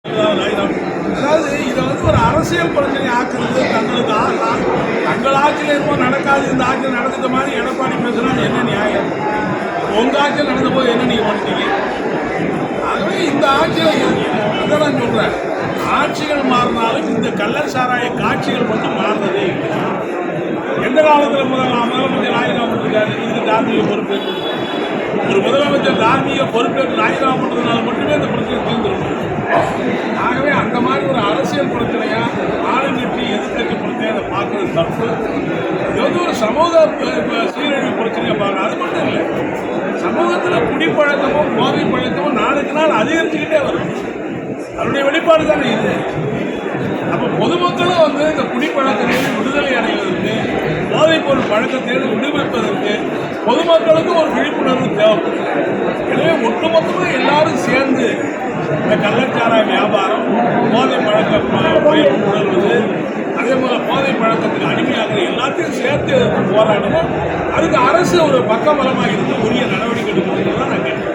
அதாவது இதை வந்து ஒரு அரசியல் பிரச்சனை ஆக்குறது தங்களுக்கு தங்கள் ஆட்சியில் இருக்கும் நடக்காது, இந்த ஆட்சியில் நடந்த மாதிரி எடப்பாடி பேசுனா என்ன நியாயம்? உங்க ஆட்சியில் நடந்த போது என்ன நீங்க பண்ணிட்டீங்க? ஆகவே இந்த ஆட்சியில் அதை நான் சொல்றேன், ஆட்சிகள் மாறினாலும் இந்த கள்ளர் சாராய காட்சிகள் மட்டும் மாறினதே இல்லை. எந்த காலத்தில் முதலமைச்சர் ராஜினாமா பண்ணிருக்காரு? இதுக்கு தார்மீக பொறுப்பேற்று ஒரு முதலமைச்சர் தார்மீக பொறுப்பேற்று ராஜினாமா பண்ணுறதுனால மட்டுமே இந்த பிரச்சனை தீர்ந்துடும். ஆகவே அந்த மாதிரி ஒரு அரசியல் பிரச்சனையா ஆளுங்கட்சி எதிர்கட்சி பிரச்சனையை அதை பார்க்கறது தப்பு. இது வந்து ஒரு சமூக சீரழிவு பிரச்சனையை பார்க்கணும். அது மட்டும் இல்லை, சமூகத்தில் குடிப்பழக்கமும் போதை பழக்கமும் நாளுக்கு நாள் அதிகரிச்சுக்கிட்டே வரும். அதனுடைய வெளிப்பாடு தானே இது. அப்போ பொதுமக்களும் வந்து இந்த குடிப்பழக்கத்திலிருந்து விடுதலை அடைவதற்கு, போதைப் பொருள் பழக்கத்திலிருந்து விடுவிப்பதற்கு பொதுமக்களுக்கும் ஒரு விழிப்புணர்வு தேவைப்படும். எனவே ஒட்டுமொத்தமாக எல்லாரும் சேர்ந்து இந்த கள்ளச்சாராய வியாபாரம், போதை பழக்கம் உணர்வது, அதே போல போதை பழக்கத்துக்கு அடிமையாகிற எல்லாத்தையும் சேர்த்து போராடணும். அதுக்கு அரசு ஒரு பக்கபலமாக இருந்து உரிய நடவடிக்கை எடுக்கணும்னு தான் நான் கேட்டேன்.